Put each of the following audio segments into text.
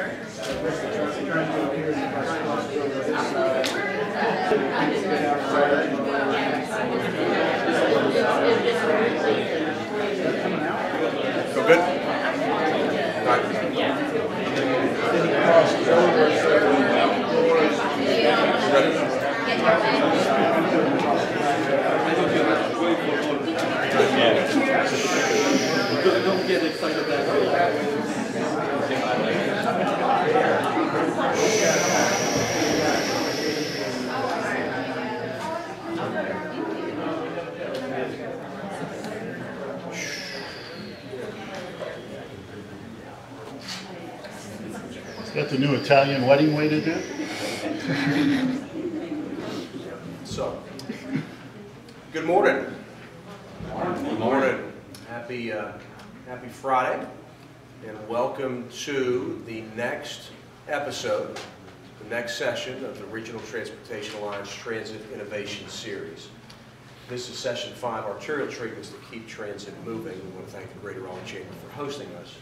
Feel good? Don't get excited that early. Is that the new Italian wedding way to do it? So, good morning. Good morning. Happy Friday, and welcome to the next episode, the next session of the Regional Transportation Alliance Transit Innovation Series. This is session 5, Arterial Treatments to Keep Transit Moving. We want to thank the Greater Raleigh Chamber for hosting us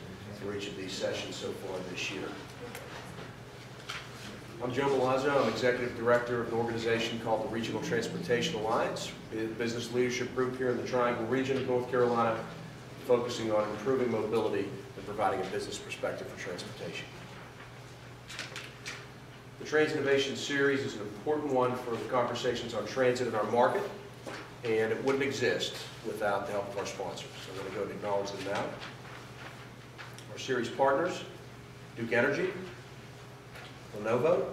for each of these sessions so far this year. I'm Joe Milazzo. I'm Executive Director of an organization called the Regional Transportation Alliance, a business leadership group here in the Triangle region of North Carolina, focusing on improving mobility and providing a business perspective for transportation. The Transit Innovation Series is an important one for the conversations on transit in our market, and it wouldn't exist without the help of our sponsors. So I'm going to go and acknowledge them now. Our series partners, Duke Energy, Lenovo,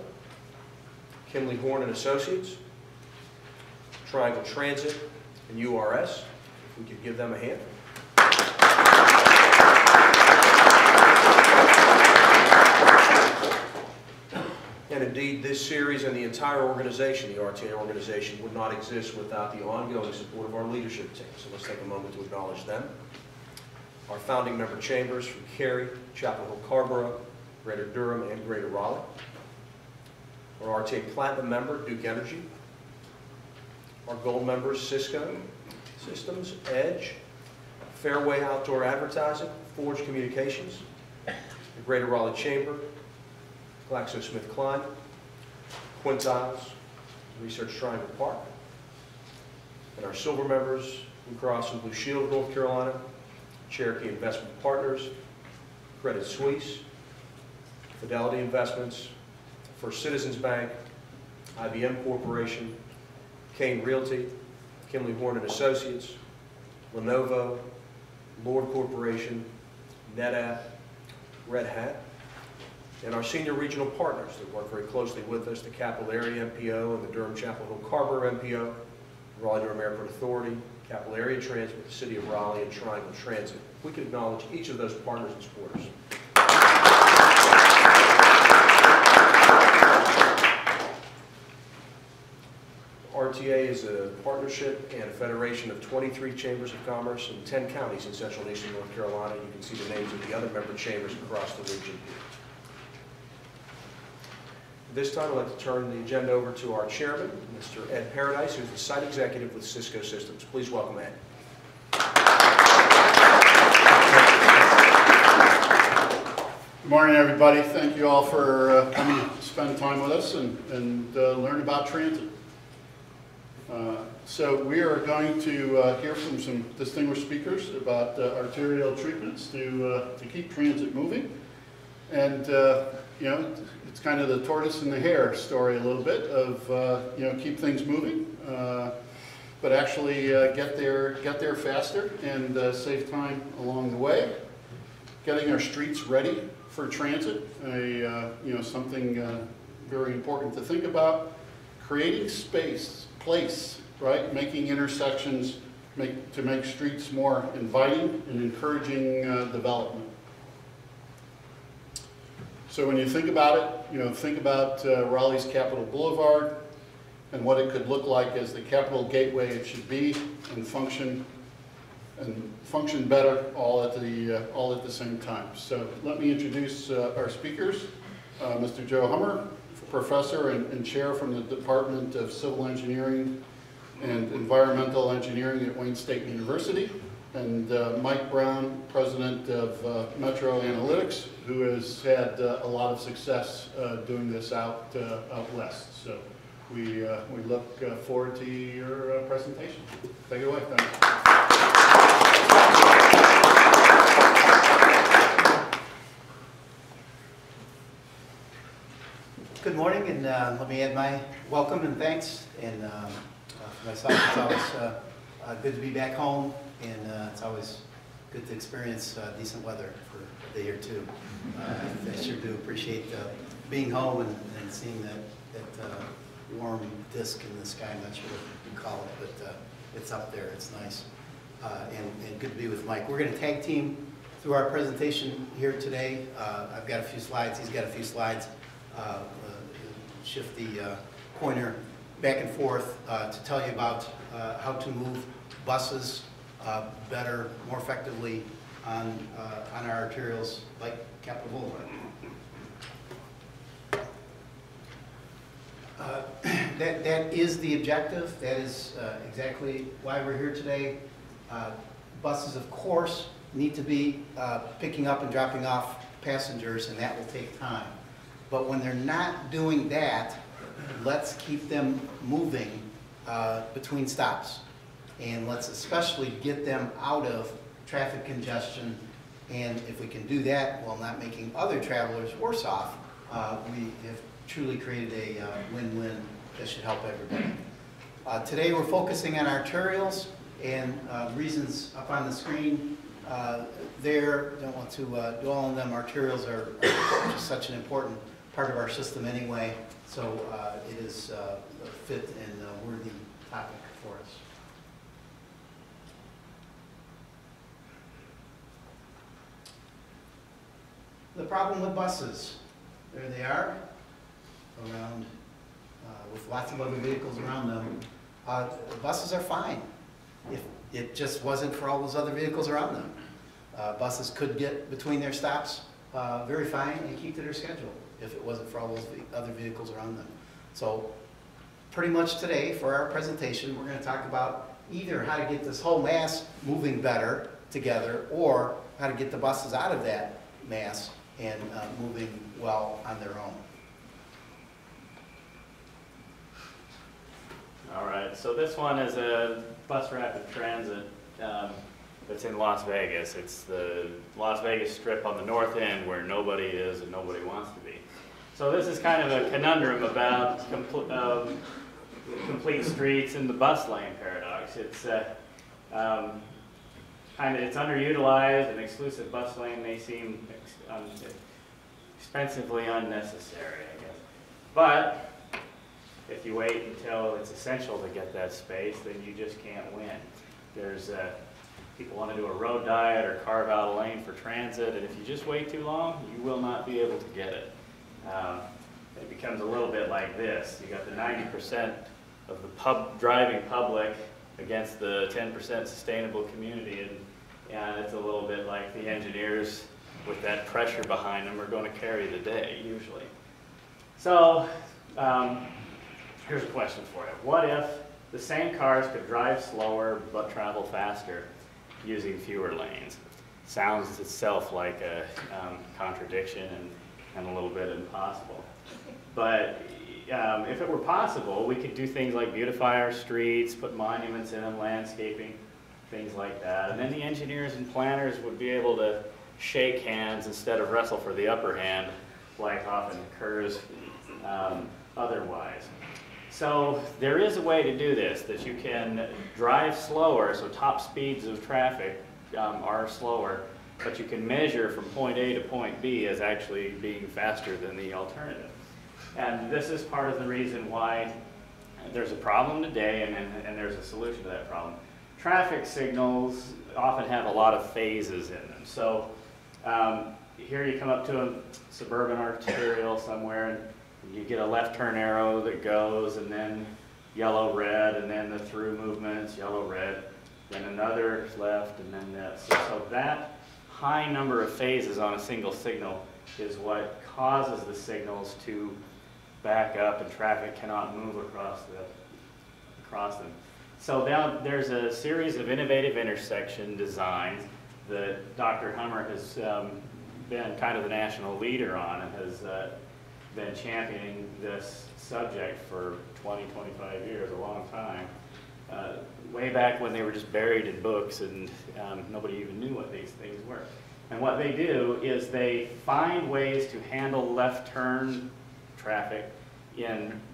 Kimley Horn and Associates, Triangle Transit, and URS. If we could give them a hand. And indeed, this series and the entire organization, the RTA organization, would not exist without the ongoing support of our leadership team. So let's take a moment to acknowledge them. Our founding member chambers from Cary, Chapel Hill, Carborough, Greater Durham, and Greater Raleigh. Our RTA Platinum member, Duke Energy. Our gold members, Cisco Systems, Edge, Fairway Outdoor Advertising, Forge Communications, the Greater Raleigh Chamber, GlaxoSmithKline, Quintiles, Research Triangle Park, and our silver members, Blue Cross and Blue Shield of North Carolina, Cherokee Investment Partners, Credit Suisse, Fidelity Investments, First Citizens Bank, IBM Corporation, Kane Realty, Kimley Horn and Associates, Lenovo, Lord Corporation, NetApp, Red Hat, and our senior regional partners that work very closely with us, the Capital Area MPO and the Durham Chapel Hill Carborough MPO, Raleigh-Durham Airport Authority, Capital Area Transit, the City of Raleigh, and Triangle Transit. If we could acknowledge each of those partners and supporters. RTA is a partnership and a federation of 23 chambers of commerce in 10 counties in central and eastern North Carolina. You can see the names of the other member chambers across the region here. This time I'd like to turn the agenda over to our chairman, Mr. Ed Paradise, who's the site executive with Cisco Systems. Please welcome Ed. Good morning, everybody. Thank you all for coming to spend time with us and learn about transit. So we are going to hear from some distinguished speakers about arterial treatments to keep transit moving. And you know, it's kind of the tortoise and the hare story a little bit of you know, keep things moving, but actually get there faster and save time along the way. Getting our streets ready for transit, you know, something very important to think about. Creating space, place, right? Making intersections to make streets more inviting and encouraging development. So when you think about it, you know, think about Raleigh's Capitol Boulevard and what it could look like as the Capitol Gateway it should be, and function better all at the same time. So let me introduce our speakers. Mr. Joe Hummer, professor and chair from the Department of Civil Engineering and Environmental Engineering at Wayne State University. and Mike Brown, president of MetroAnalytics, who has had a lot of success doing this out west. So we look forward to your presentation. Take it away. Thanks. Good morning, and let me add my welcome and thanks. And for myself, it's always good to be back home, and it's always good to experience decent weather for a day or two. I sure do appreciate being home and seeing that warm disk in the sky. I'm not sure what you call it, but it's up there. It's nice, and good to be with Mike. We're going to tag team through our presentation here today. I've got a few slides. He's got a few slides. Shift the pointer back and forth to tell you about how to move buses better, more effectively on our arterials like Capitol Boulevard. That is the objective. That is exactly why we're here today. Buses, of course, need to be picking up and dropping off passengers, and that will take time. But when they're not doing that, let's keep them moving between stops. And let's especially get them out of traffic congestion. And if we can do that while not making other travelers worse off, we have truly created a win-win that should help everybody. Today we're focusing on arterioles, and reasons up on the screen there. Don't want to dwell on them. Arterioles are just such an important part of our system anyway, so it is a fit and a worthy topic for us. The problem with buses, there they are, around with lots of other vehicles around them. Buses are fine if it just wasn't for all those other vehicles around them. Buses could get between their stops very fine and keep to their schedule if it wasn't for all those other vehicles around them. So pretty much today for our presentation, we're going to talk about either how to get this whole mass moving better together, or how to get the buses out of that mass and moving well on their own. All right, so this one is a bus rapid transit that's in Las Vegas. It's the Las Vegas Strip on the north end where nobody is and nobody wants to be. So this is kind of a conundrum about complete streets and the bus lane paradox. It's it's underutilized. An exclusive bus lane may seem expensively unnecessary, I guess. But if you wait until it's essential to get that space, then you just can't win. There's people want to do a road diet or carve out a lane for transit, and if you just wait too long, you will not be able to get it. It becomes a little bit like this. You got the 90% of the driving public against the 10% sustainable community, and it's a little bit like the engineers with that pressure behind them are going to carry the day, usually. So here's a question for you. What if the same cars could drive slower but travel faster using fewer lanes? Sounds itself like a contradiction and a little bit impossible. But if it were possible, we could do things like beautify our streets, put monuments in them, landscaping, things like that. And then the engineers and planners would be able to shake hands instead of wrestle for the upper hand, like often occurs otherwise. So there is a way to do this, that you can drive slower, so top speeds of traffic are slower, but you can measure from point A to point B as actually being faster than the alternative. And this is part of the reason why there's a problem today and there's a solution to that problem. Traffic signals often have a lot of phases in them. So here you come up to a suburban arterial somewhere, and you get a left turn arrow that goes, and then yellow, red, and then the through movements, yellow, red, then another left, and then this. So that high number of phases on a single signal is what causes the signals to back up, and traffic cannot move across them. So now there's a series of innovative intersection designs that Dr. Hummer has been kind of the national leader on and has been championing this subject for 20, 25 years, a long time. Way back when they were just buried in books and nobody even knew what these things were. And what they do is they find ways to handle left turn traffic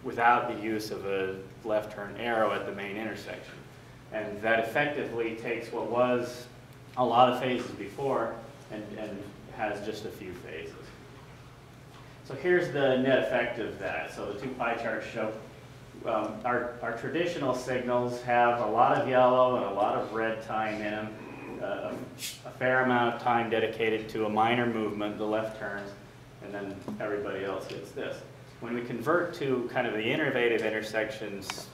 without the use of a left turn arrow at the main intersection. And that effectively takes what was a lot of phases before and has just a few phases. So here's the net effect of that. So the two pie charts show our traditional signals have a lot of yellow and a lot of red time in them, a fair amount of time dedicated to a minor movement, the left turns, and then everybody else gets this. When we convert to kind of the innovative intersections,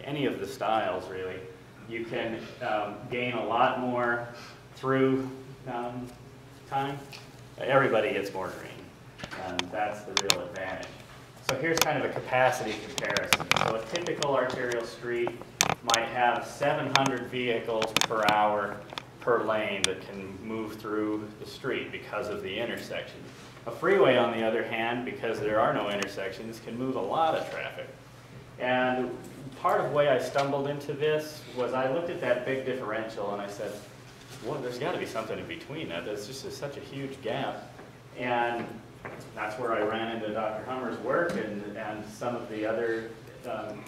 any of the styles really, you can gain a lot more through time. Everybody gets more green, and that's the real advantage. So here's kind of a capacity comparison. So a typical arterial street might have 700 vehicles per hour per lane that can move through the street because of the intersection. A freeway, on the other hand, because there are no intersections, can move a lot of traffic. And part of the way I stumbled into this was I looked at that big differential and I said, well, there's got to be something in between that. There's just such a huge gap. And that's where I ran into Dr. Hummer's work and some of the other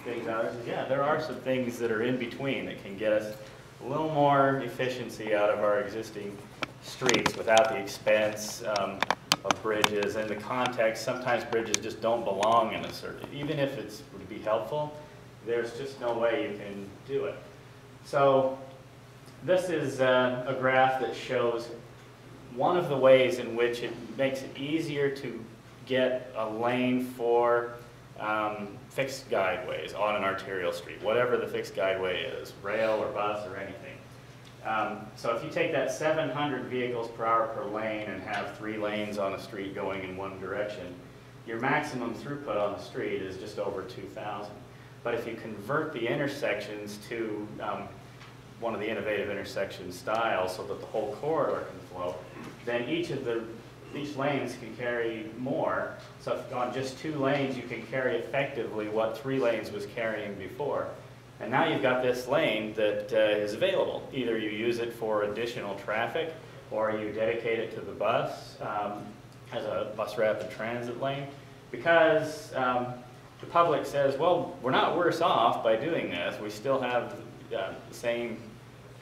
things out there. Yeah, there are some things that are in between that can get us a little more efficiency out of our existing streets without the expense of bridges and the context. Sometimes bridges just don't belong in a certain, even if it would be helpful, there's just no way you can do it. So this is a graph that shows one of the ways in which it makes it easier to get a lane for fixed guideways on an arterial street, whatever the fixed guideway is, rail or bus or anything. So if you take that 700 vehicles per hour per lane and have 3 lanes on a street going in one direction, your maximum throughput on the street is just over 2,000. But if you convert the intersections to one of the innovative intersection styles so that the whole corridor can flow, then each lanes can carry more. So if on just 2 lanes, you can carry effectively what 3 lanes was carrying before. And now you've got this lane that is available. Either you use it for additional traffic or you dedicate it to the bus as a bus rapid transit lane. Because the public says, well, we're not worse off by doing this. We still have the same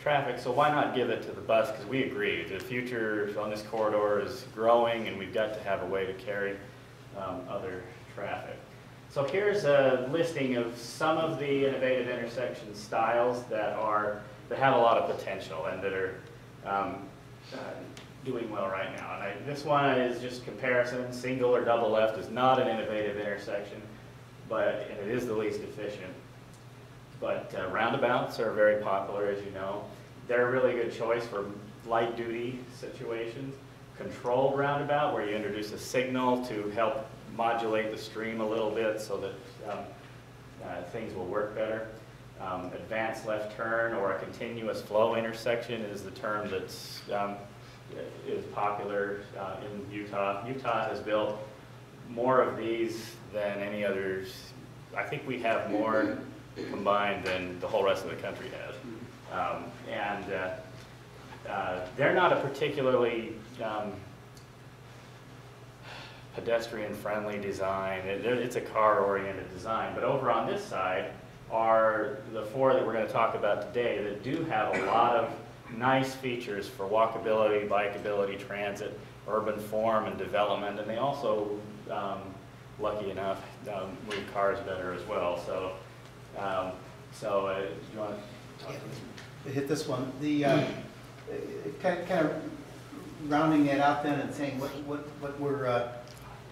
traffic, so why not give it to the bus? Because we agree, the future on this corridor is growing and we've got to have a way to carry other traffic. So here's a listing of some of the innovative intersection styles that have a lot of potential and that are doing well right now. And this one is just comparison. Single or double left is not an innovative intersection, and it is the least efficient. But roundabouts are very popular, as you know. They're a really good choice for light duty situations. Controlled roundabout, where you introduce a signal to help modulate the stream a little bit so that things will work better. Advanced left turn or a continuous flow intersection is the term that's is popular in Utah. Utah has built more of these than any others. I think we have more combined than the whole rest of the country has. They're not a particularly pedestrian-friendly design. It's a car-oriented design. But over on this side are the 4 that we're going to talk about today that do have a lot of nice features for walkability, bikeability, transit, urban form, and development. And they also, lucky enough, move cars better as well. So do you want to talk to me? Hit this one. The kind of rounding it out then and saying what we're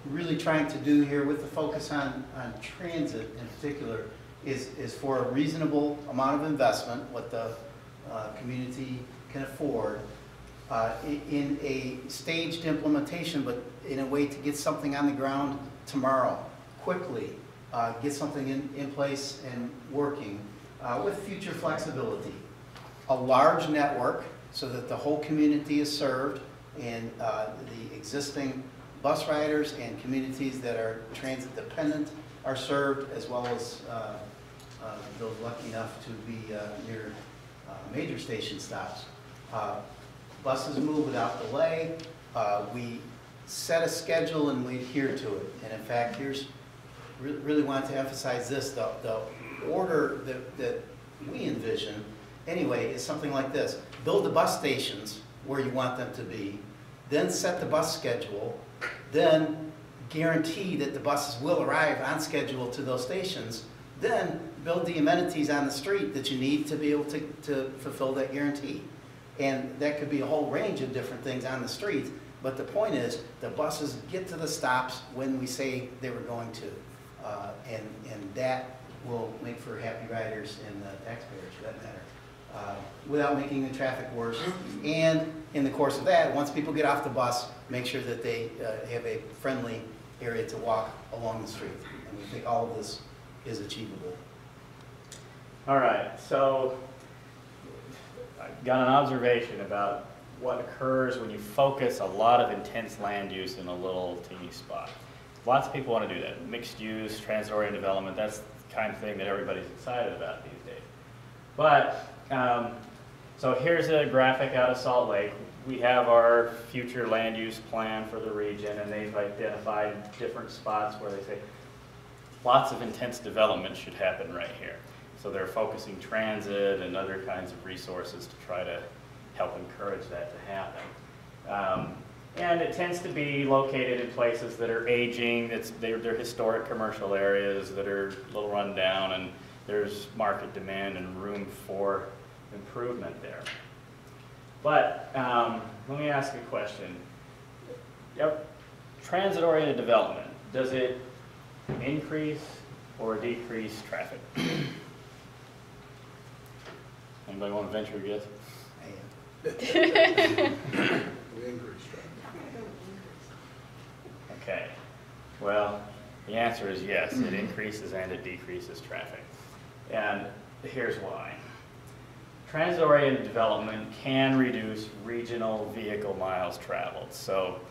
really trying to do here with the focus on transit in particular is for a reasonable amount of investment, what the community can afford, in a staged implementation, but in a way to get something on the ground tomorrow, quickly, get something in place and working. with future flexibility. A large network so that the whole community is served, and the existing bus riders and communities that are transit dependent are served, as well as those lucky enough to be near major station stops. Buses move without delay. We set a schedule and we adhere to it. And in fact, really want to emphasize this, the order that we envision anyway is something like this. Build the bus stations where you want them to be, then set the bus schedule, then guarantee that the buses will arrive on schedule to those stations, then build the amenities on the street that you need to be able to fulfill that guarantee. And that could be a whole range of different things on the street, but the point is the buses get to the stops when we say they were going to. And that will make for happy riders and taxpayers, for that matter, without making the traffic worse. And in the course of that, once people get off the bus, make sure that they have a friendly area to walk along the street. And we think all of this is achievable. All right, so I've got an observation about what occurs when you focus a lot of intense land use in a little teeny spot. Lots of people want to do that. Mixed use, transit-oriented development, that's the kind of thing that everybody's excited about these days. But, so here's a graphic out of Salt Lake. We have our future land use plan for the region, and they've identified different spots where they say lots of intense development should happen right here. So they're focusing transit and other kinds of resources to try to help encourage that to happen. And it tends to be located in places that are aging. They're historic commercial areas that are a little run down, and there's market demand and room for improvement there. But let me ask a question. Yep. Transit-oriented development, does it increase or decrease traffic? Anybody want to venture a guess? Okay. Well, the answer is yes. It increases and it decreases traffic. And here's why. Transit-oriented development can reduce regional vehicle miles traveled. So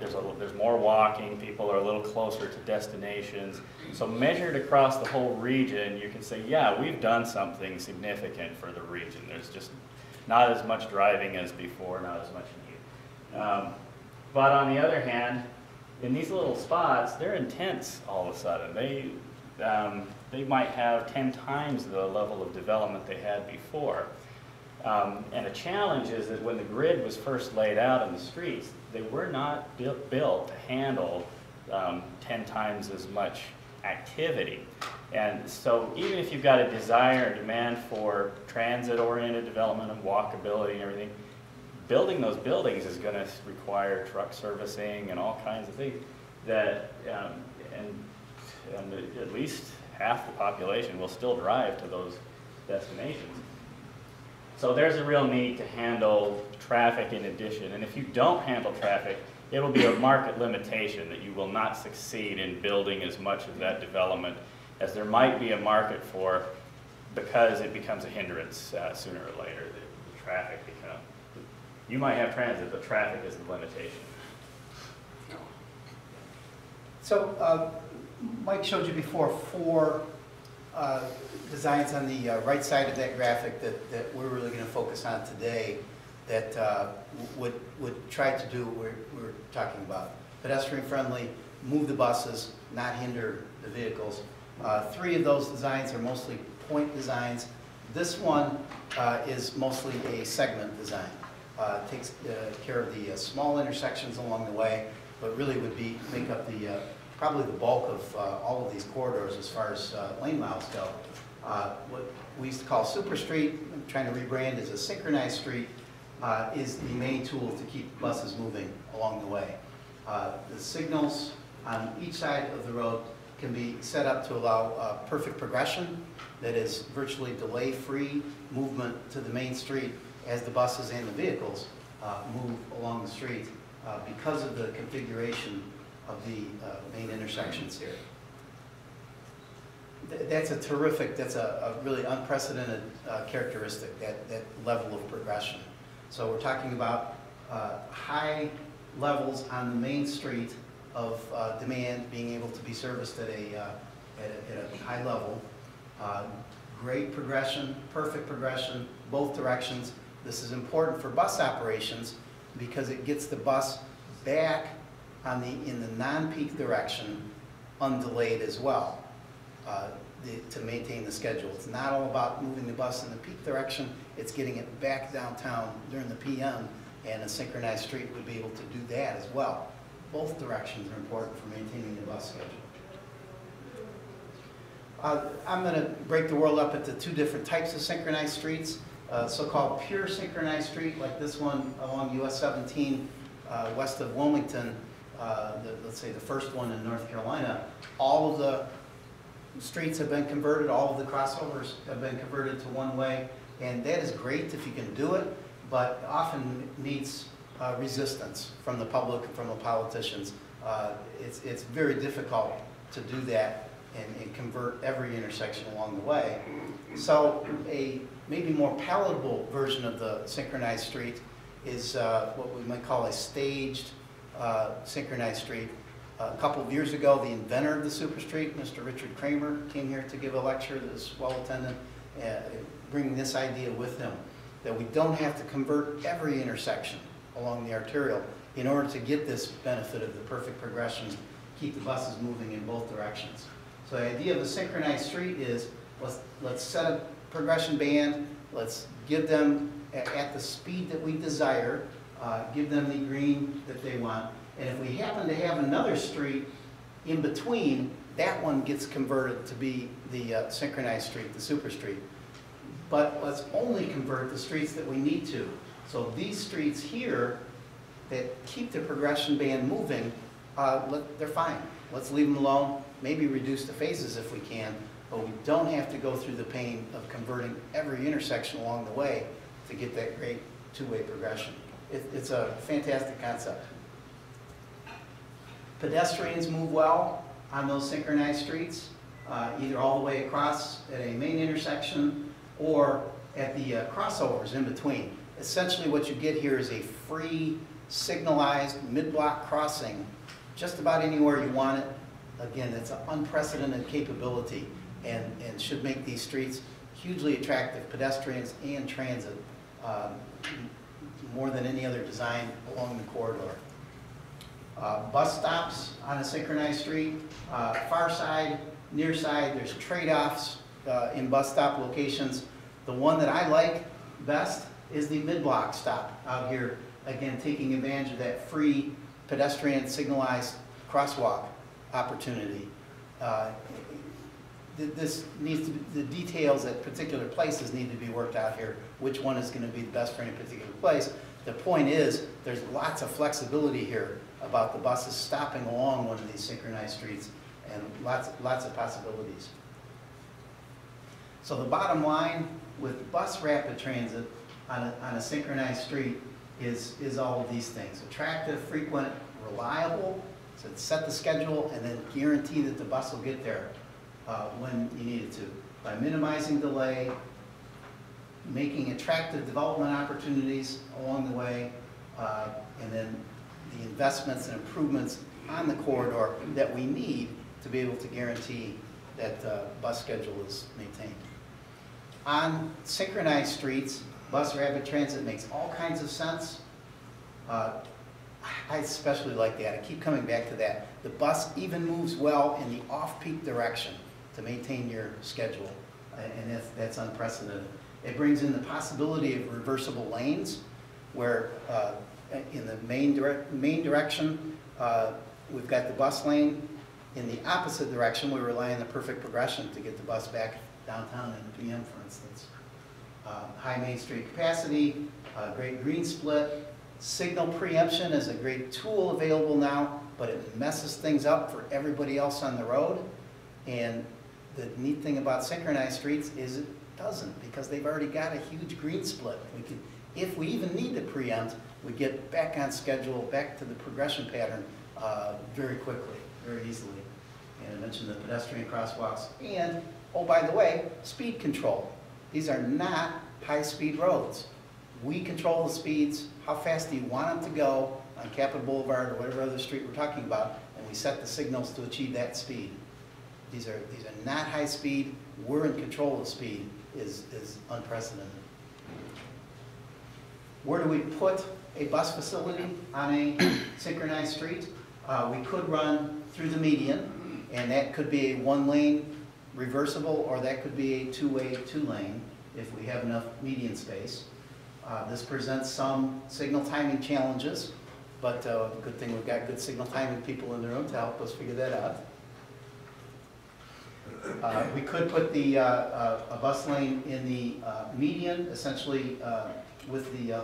there's more walking, people are a little closer to destinations. So measured across the whole region, you can say, yeah, we've done something significant for the region. There's just not as much driving as before, not as much need. But on the other hand, in these little spots, they're intense all of a sudden. They might have 10 times the level of development they had before. And a challenge is that when the grid was first laid out in the streets, they were not built to handle 10 times as much activity. And so even if you've got a desire and demand for transit-oriented development and walkability and everything, building those buildings is going to require truck servicing and all kinds of things that, and at least half the population will still drive to those destinations. So there's a real need to handle traffic in addition. And if you don't handle traffic, it will be a market limitation that you will not succeed in building as much of that development as there might be a market for, because it becomes a hindrance sooner or later. The traffic becomes, you might have transit, but traffic is the limitation. So Mike showed you before 4 designs on the right side of that graphic that we're really going to focus on today that would try to do what we're talking about. Pedestrian friendly, move the buses, not hinder the vehicles. 3 of those designs are mostly point designs. This one is mostly a segment design. Takes care of the small intersections along the way, but really would make up the probably the bulk of all of these corridors as far as lane miles go. What we used to call Super Street, I'm trying to rebrand as a synchronized street, is the main tool to keep buses moving along the way. The signals on each side of the road can be set up to allow perfect progression, that is virtually delay-free movement to the main street as the buses and the vehicles move along the street because of the configuration of the main intersections here. That's a terrific, that's a really unprecedented characteristic, that level of progression. So we're talking about high levels on the main street of demand being able to be serviced at a high level. Great progression, perfect progression, both directions. This is important for bus operations because it gets the bus back in the non-peak direction undelayed as well. To maintain the schedule. It's not all about moving the bus in the peak direction, it's getting it back downtown during the PM, and a synchronized street would be able to do that as well. Both directions are important for maintaining the bus schedule. I'm going to break the world up into two different types of synchronized streets. So-called pure synchronized street, like this one along US 17 west of Wilmington, let's say the first one in North Carolina. All of the streets have been converted, all of the crossovers have been converted to one-way, and that is great if you can do it, but often needs resistance from the public and from the politicians. It's very difficult to do that and convert every intersection along the way. So a maybe more palatable version of the synchronized street is what we might call a staged synchronized street. A couple of years ago, the inventor of the superstreet, Mr. Richard Kramer, came here to give a lecture that was well attended, bringing this idea with him, that we don't have to convert every intersection along the arterial in order to get this benefit of the perfect progression, keep the buses moving in both directions. So the idea of a synchronized street is, let's set a progression band, let's give them at the speed that we desire, give them the green that they want. And if we happen to have another street in between, that one gets converted to be the synchronized street, the super street. But let's only convert the streets that we need to. So these streets here that keep the progression band moving, they're fine. Let's leave them alone, maybe reduce the phases if we can, but we don't have to go through the pain of converting every intersection along the way to get that great two-way progression. It's a fantastic concept. Pedestrians move well on those synchronized streets, either all the way across at a main intersection or at the crossovers in between. Essentially what you get here is a free, signalized mid-block crossing just about anywhere you want it. Again, it's an unprecedented capability and should make these streets hugely attractive, pedestrians and transit, more than any other design along the corridor. Bus stops on a synchronized street, far side, near side, there's trade-offs in bus stop locations. The one that I like best is the mid-block stop out here, again, taking advantage of that free pedestrian signalized crosswalk opportunity. This needs to be, the details at particular places need to be worked out here, which one is going to be the best for any particular place. The point is, there's lots of flexibility here about the buses stopping along one of these synchronized streets, and lots of possibilities. So the bottom line with bus rapid transit on a synchronized street is all of these things: attractive, frequent, reliable, so set the schedule and then guarantee that the bus will get there when you need it to, by minimizing delay, making attractive development opportunities along the way, and then the investments and improvements on the corridor that we need to be able to guarantee that bus schedule is maintained. On synchronized streets, bus rapid transit makes all kinds of sense. I especially like that. I keep coming back to that. The bus even moves well in the off-peak direction to maintain your schedule, and that's unprecedented. It brings in the possibility of reversible lanes, where in the main direction, we've got the bus lane. In the opposite direction, we rely on the perfect progression to get the bus back downtown in the PM, for instance. High Main Street capacity, great green split. Signal preemption is a great tool available now, but it messes things up for everybody else on the road. And the neat thing about synchronized streets is it doesn't, because they've already got a huge green split. If we even need to preempt, we get back on schedule, back to the progression pattern very quickly, very easily. And I mentioned the pedestrian crosswalks, and Oh, by the way, speed control. These are not high-speed roads. We control the speeds. How fast do you want them to go on Capitol Boulevard or whatever other street we're talking about, and we set the signals to achieve that speed. These are not high speed. We're in control of speed is unprecedented. Where do we put a bus facility on a synchronized street? We could run through the median, and that could be a one-lane reversible, or that could be a two-way, two-lane if we have enough median space. This presents some signal timing challenges, but good thing we've got good signal timing people in the room to help us figure that out. We could put the a bus lane in the median, essentially with the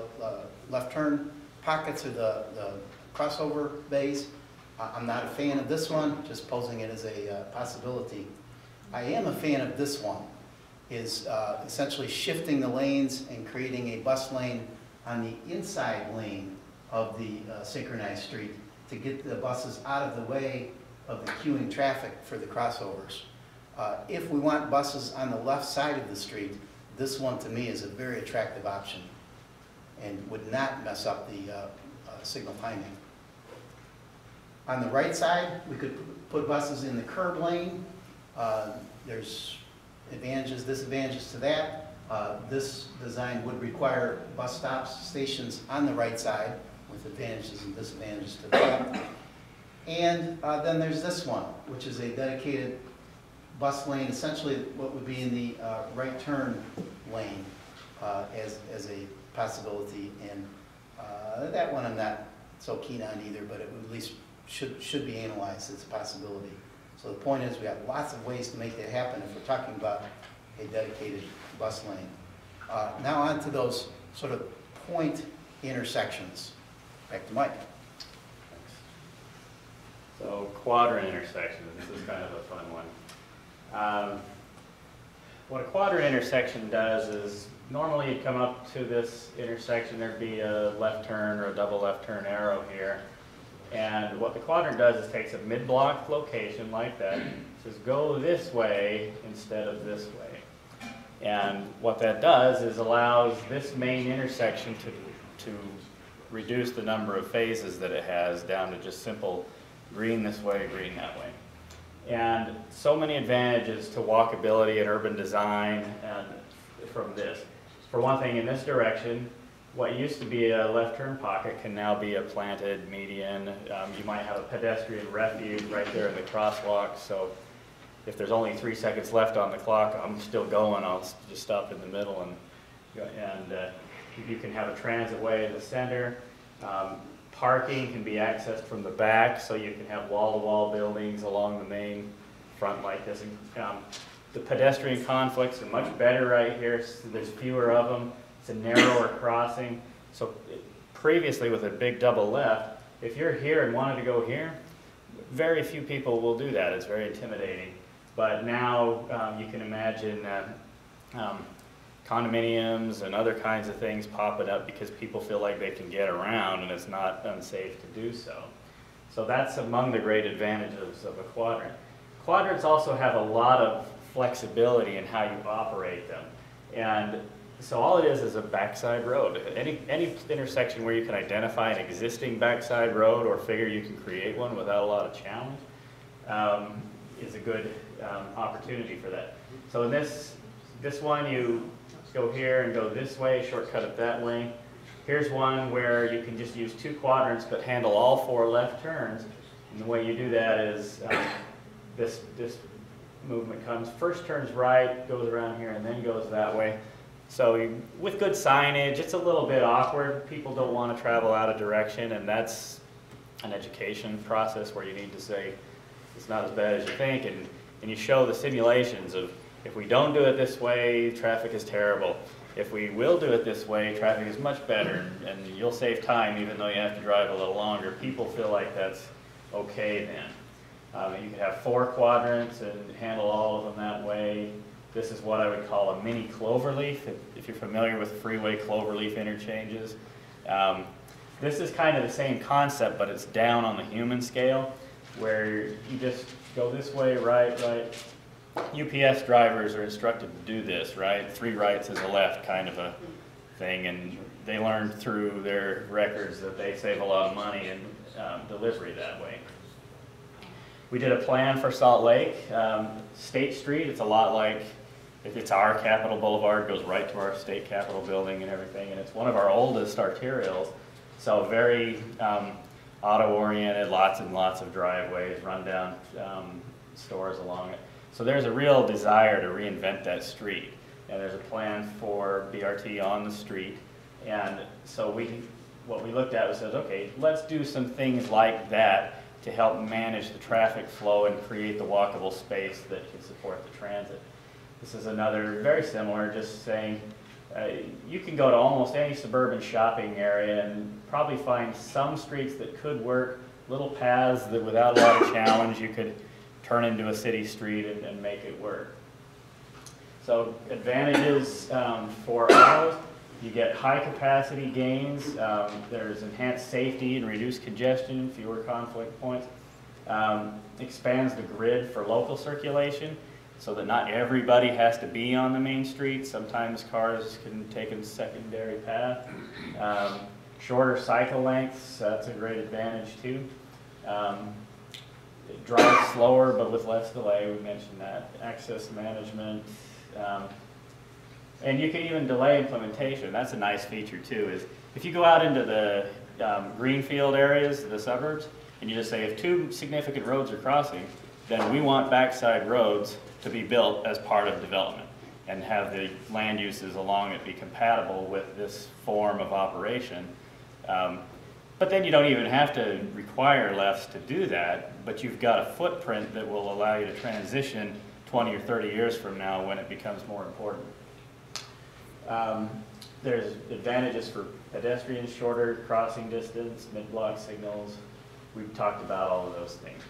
left turn pockets or the crossover bays. I'm not a fan of this one, just posing it as a possibility. I am a fan of this one, is essentially shifting the lanes and creating a bus lane on the inside lane of the synchronized street to get the buses out of the way of the queuing traffic for the crossovers. If we want buses on the left side of the street, this one to me is a very attractive option and would not mess up the signal timing. On the right side, we could put buses in the curb lane. There's advantages, disadvantages to that. This design would require bus stops, stations on the right side with advantages and disadvantages to that. And then there's this one, which is a dedicated bus lane, essentially what would be in the right turn lane as a possibility. And that one I'm not so keen on either, but it would at least should be analyzed as a possibility. So the point is we have lots of ways to make that happen if we're talking about a dedicated bus lane. Now on to those sort of point intersections. Back to Mike. So Quadra Intersection, this is kind of a fun one. What a Quadra Intersection does is normally you come up to this intersection, there'd be a left turn or a double left turn arrow here. And what the quadrant does is takes a mid-block location like that, says go this way instead of this way. And what that does is allows this main intersection to reduce the number of phases that it has down to just simple green this way, green that way. And so many advantages to walkability and urban design and from this. For one thing, in this direction, what used to be a left turn pocket can now be a planted median. You might have a pedestrian refuge right there in the crosswalk, so if there's only 3 seconds left on the clock, I'm still going, I'll just stop in the middle, and you can have a transit way in the center. Parking can be accessed from the back, so you can have wall-to-wall buildings along the main front like this. The pedestrian conflicts are much better right here, so there's fewer of them. It's a narrower crossing. So previously with a big double left, if you're here and wanted to go here, very few people will do that. It's very intimidating. But now you can imagine condominiums and other kinds of things popping up because people feel like they can get around and it's not unsafe to do so. So that's among the great advantages of a quadrant. Quadrants also have a lot of flexibility in how you operate them. And so all it is a backside road. Any intersection where you can identify an existing backside road or figure you can create one without a lot of challenge is a good opportunity for that. So in this one, you go here and go this way, shortcut it that way. Here's one where you can just use 2 quadrants but handle all 4 left turns. And the way you do that is this movement comes, first turns right, goes around here, and then goes that way. So with good signage, it's a little bit awkward. People don't want to travel out of direction, and that's an education process where you need to say, it's not as bad as you think, and you show the simulations of, if we don't do it this way, traffic is terrible. If we will do it this way, traffic is much better, and you'll save time even though you have to drive a little longer. People feel like that's okay then. You could have 4 quadrants and handle all of them that way. This is what I would call a mini cloverleaf, if you're familiar with freeway cloverleaf interchanges. This is kind of the same concept, but it's down on the human scale, where you just go this way, right, UPS drivers are instructed to do this, right? 3 rights is a left kind of a thing, and they learned through their records that they save a lot of money in delivery that way. We did a plan for Salt Lake. State Street, it's a lot like, it's our Capitol Boulevard, goes right to our state Capitol building and everything, and it's one of our oldest arterials, so very auto-oriented, lots and lots of driveways, rundown stores along it. So there's a real desire to reinvent that street, and there's a plan for BRT on the street, and so what we looked at was says, okay, let's do some things like that to help manage the traffic flow and create the walkable space that can support the transit. This is another very similar, just saying you can go to almost any suburban shopping area and probably find some streets that could work, little paths that without a lot of challenge you could turn into a city street and make it work. So advantages for autos, you get high capacity gains, there's enhanced safety and reduced congestion, fewer conflict points, expands the grid for local circulation so that not everybody has to be on the main street. Sometimes cars can take a secondary path. Shorter cycle lengths, that's a great advantage too. It drives slower but with less delay, we mentioned that. Access management, and you can even delay implementation. That's a nice feature too, is if you go out into the greenfield areas, the suburbs, and you just say if 2 significant roads are crossing, then we want backside roads to be built as part of development and have the land uses along it be compatible with this form of operation. But then you don't even have to require lefts to do that, but you've got a footprint that will allow you to transition 20 or 30 years from now when it becomes more important. There's advantages for pedestrians, shorter crossing distance, mid-block signals. We've talked about all of those things.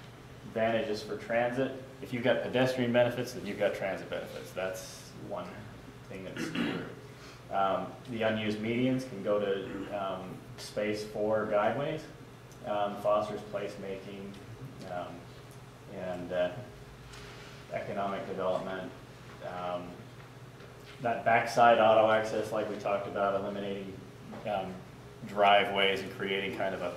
Advantages for transit. If you've got pedestrian benefits, then you've got transit benefits. That's one thing that's true. The unused medians can go to space for guideways, fosters placemaking, and economic development. That backside auto access, like we talked about, eliminating driveways and creating kind of a